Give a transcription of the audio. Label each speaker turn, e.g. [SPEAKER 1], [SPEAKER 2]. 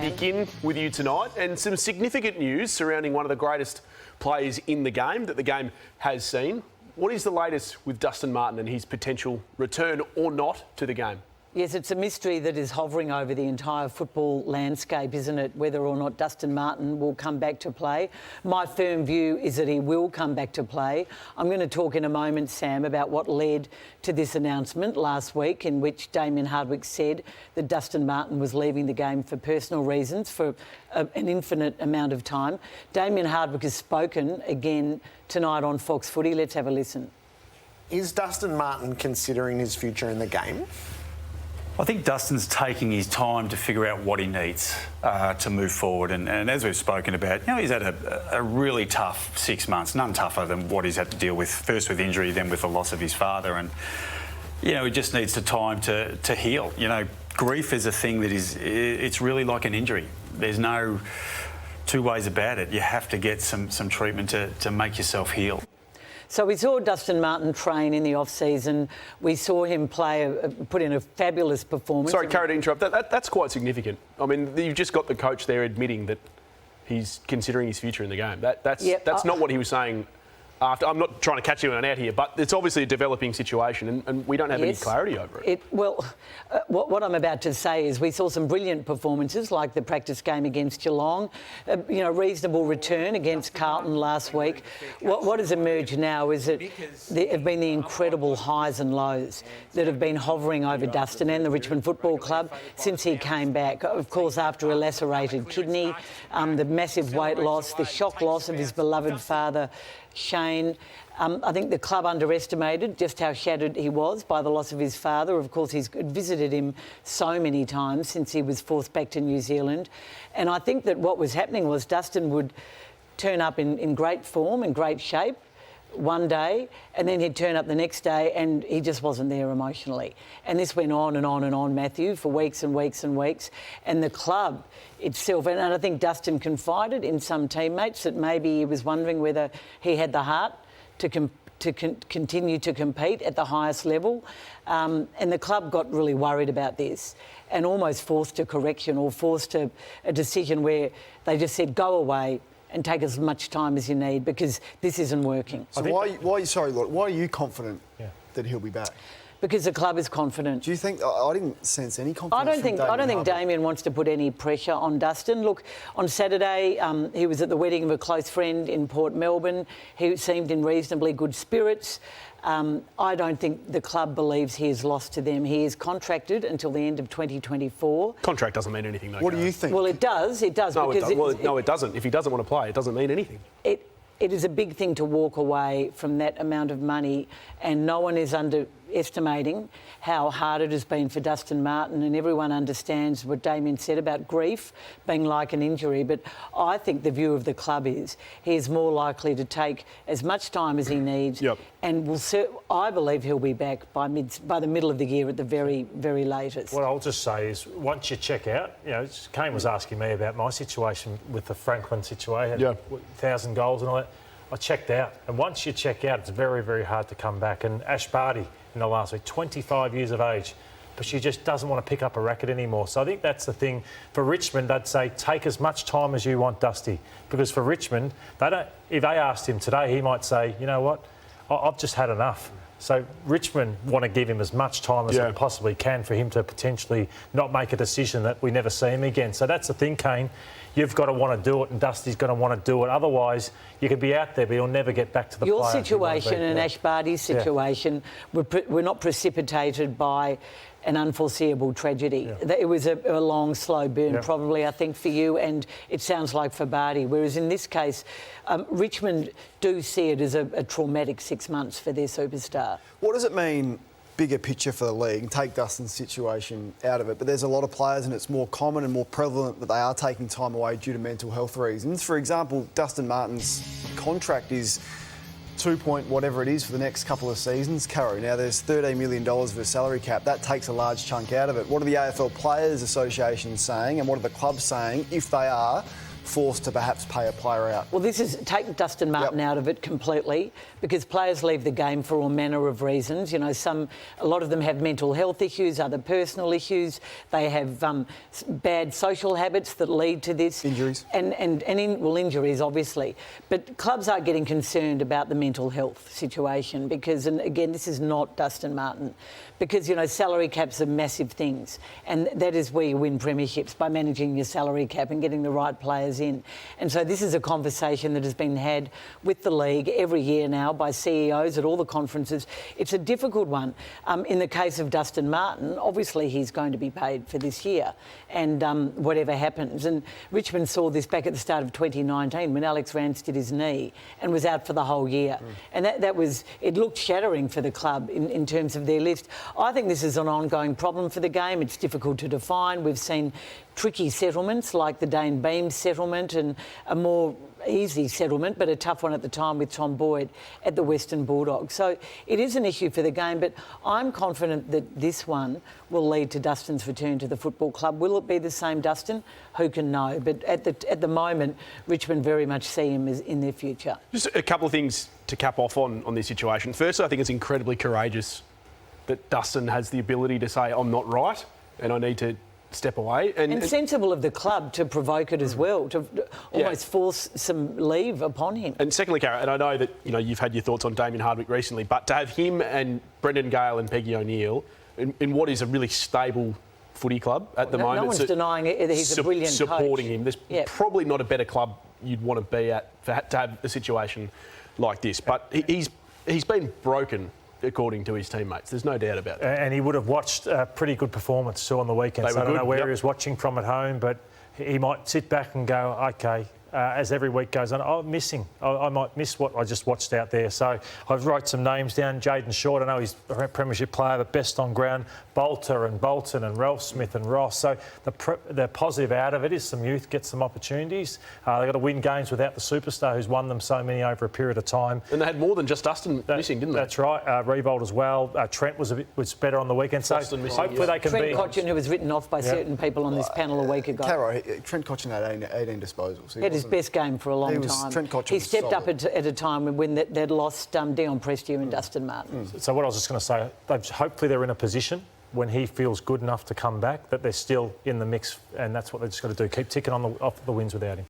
[SPEAKER 1] begin with you tonight, and some significant news surrounding one of the greatest players in the game that the game has seen. What is the latest with Dustin Martin and his potential return or not to the game?
[SPEAKER 2] Yes, it's a mystery that is hovering over the entire football landscape, isn't it? Whether or not Dustin Martin will come back to play. My firm view is that he will come back to play. I'm going to talk in a moment, Sam, about what led to this announcement last week, in which Damien Hardwick said that Dustin Martin was leaving the game for personal reasons for an infinite amount of time. Damien Hardwick has spoken again tonight on Fox Footy. Let's have a listen.
[SPEAKER 3] Is Dustin Martin considering his future in the game?
[SPEAKER 4] I think Dustin's taking his time to figure out what he needs to move forward. And as we've spoken about, he's had a really tough 6 months, none tougher than what he's had to deal with, first with injury, then with the loss of his father. And, he just needs the time to heal. Grief is a thing that it's really like an injury. There's no two ways about it. You have to get some treatment to make yourself heal.
[SPEAKER 2] So we saw Dustin Martin train in the off-season. We saw him put in a fabulous performance.
[SPEAKER 1] Sorry, Cara, to interrupt. That's quite significant. I mean, you've just got the coach there admitting that he's considering his future in the game. That's not what he was saying after. I'm not trying to catch anyone out here, but it's obviously a developing situation and we don't have any clarity over it.
[SPEAKER 2] What I'm about to say is we saw some brilliant performances like the practice game against Geelong, reasonable return against Carlton last week. What has emerged now is that there have been the incredible highs and lows that have been hovering over Dustin and the Richmond Football Club since he came back. Of course, after a lacerated kidney, the massive weight loss, the shock loss of his beloved father, Shane. I think the club underestimated just how shattered he was by the loss of his father. Of course, he's visited him so many times since he was forced back to New Zealand. And I think that what was happening was Dustin would turn up in great form, in great shape one day, and then he'd turn up the next day and he just wasn't there emotionally. And this went on and on and on, Matthew, for weeks and weeks and weeks. And the club itself, and I think Dustin confided in some teammates that maybe he was wondering whether he had the heart to continue to compete at the highest level. And the club got really worried about this and almost forced a correction or forced a decision where they just said, go away and take as much time as you need because this isn't working.
[SPEAKER 5] So why are you confident that he'll be back?
[SPEAKER 2] Because the club is confident.
[SPEAKER 5] Do you think... I didn't sense any confidence
[SPEAKER 2] I don't think Damien wants to put any pressure on Dustin. Look, on Saturday, he was at the wedding of a close friend in Port Melbourne. He seemed in reasonably good spirits. I don't think the club believes he is lost to them. He is contracted until the end of 2024.
[SPEAKER 1] Contract doesn't mean anything, though.
[SPEAKER 5] What do you think?
[SPEAKER 2] Well, it does. It does.
[SPEAKER 1] No, it doesn't. If he doesn't want to play, it doesn't mean anything.
[SPEAKER 2] It is a big thing to walk away from that amount of money, and no one is underestimating how hard it has been for Dustin Martin, and everyone understands what Damien said about grief being like an injury. But I think the view of the club is he is more likely to take as much time as he needs, and I believe he'll be back by the middle of the year at the very, very latest.
[SPEAKER 6] What I'll just say is once you check out, Kane was asking me about my situation with the Franklin situation, 1,000 goals and all that. I checked out, and once you check out, it's very, very hard to come back. And Ash Barty in the last week, 25 years of age, but she just doesn't want to pick up a racket anymore. So I think that's the thing. For Richmond, I'd say take as much time as you want, Dusty, because for Richmond, if they asked him today, he might say, you know what, I've just had enough. So Richmond want to give him as much time as they possibly can for him to potentially not make a decision that we never see him again. So that's the thing, Kane. You've got to want to do it, and Dusty's going to want to do it. Otherwise, you could be out there, but you'll never get back to the player.
[SPEAKER 2] Your situation and Ash Barty's situation were not precipitated by an unforeseeable tragedy. It was a long, slow burn, probably, I think, for you, and it sounds like for Barty. Whereas in this case, Richmond do see it as a traumatic 6 months for their superstar.
[SPEAKER 5] What does it mean, bigger picture for the league, and take Dustin's situation out of it, but there's a lot of players and it's more common and more prevalent that they are taking time away due to mental health reasons. For example, Dustin Martin's contract is 2 point whatever it is for the next couple of seasons, Caro. Now, there's $13 million of a salary cap. That takes a large chunk out of it. What are the AFL Players Association saying, and what are the clubs saying, if they are forced to perhaps pay a player out.
[SPEAKER 2] Well, this is take Dustin Martin out of it completely, because players leave the game for all manner of reasons. You know, a lot of them have mental health issues, other personal issues. They have bad social habits that lead to this.
[SPEAKER 5] Injuries.
[SPEAKER 2] Injuries, obviously. But clubs are getting concerned about the mental health situation because, and again, this is not Dustin Martin, because, you know, salary caps are massive things, and that is where you win premierships, by managing your salary cap and getting the right players in. And so this is a conversation that has been had with the league every year now by CEOs at all the conferences. It's a difficult one. In the case of Dustin Martin, obviously he's going to be paid for this year, and whatever happens. And Richmond saw this back at the start of 2019 when Alex Rance did his knee and was out for the whole year. And it looked shattering for the club in terms of their list. I think this is an ongoing problem for the game. It's difficult to define. We've seen tricky settlements like the Dane Beams settlement, and a more easy settlement, but a tough one at the time with Tom Boyd at the Western Bulldogs. So it is an issue for the game, but I'm confident that this one will lead to Dustin's return to the football club. Will it be the same Dustin? Who can know? But at the moment, Richmond very much see him as in their future.
[SPEAKER 1] Just a couple of things to cap off on this situation. First, I think it's incredibly courageous that Dustin has the ability to say, I'm not right and I need to step away.
[SPEAKER 2] And sensible of the club to provoke it as well, to almost force some leave upon him.
[SPEAKER 1] And secondly, Cara, and I know that you've had your thoughts on Damien Hardwick recently, but to have him and Brendan Gale and Peggy O'Neill in what is a really stable footy club at the moment.
[SPEAKER 2] No one's denying it. He's a brilliant
[SPEAKER 1] supporting
[SPEAKER 2] coach.
[SPEAKER 1] him. There's probably not a better club you'd want to be at to have a situation like this. But he's been broken, according to his teammates. There's no doubt about it.
[SPEAKER 6] And he would have watched a pretty good performance too on the weekend. So I don't know where he was watching from at home, but he might sit back and go, OK, as every week goes on, I'm missing. I might miss what I just watched out there. So I've wrote some names down. Jaden Short, I know he's a premiership player, but best on ground. Bolter and Bolton and Ralph Smith and Ross. So the positive out of it is some youth get some opportunities. They've got to win games without the superstar who's won them so many over a period of time.
[SPEAKER 1] And they had more than just Dustin missing, didn't they?
[SPEAKER 6] That's right. Revolt as well. Trent was better on the weekend. So hopefully they can
[SPEAKER 2] Trent
[SPEAKER 6] be...
[SPEAKER 2] Cotchin, who was written off by certain people on this panel a week ago.
[SPEAKER 5] Caro, Trent Cotchin had 18 disposals.
[SPEAKER 2] He had his best game for a long time.
[SPEAKER 5] Trent Cotchin
[SPEAKER 2] he stepped up at a time when they'd lost Dion Prestia and Dustin Martin.
[SPEAKER 6] So what I was just going to say, hopefully they're in a position when he feels good enough to come back, that they're still in the mix, and that's what they've just got to do, keep ticking off the wins without him.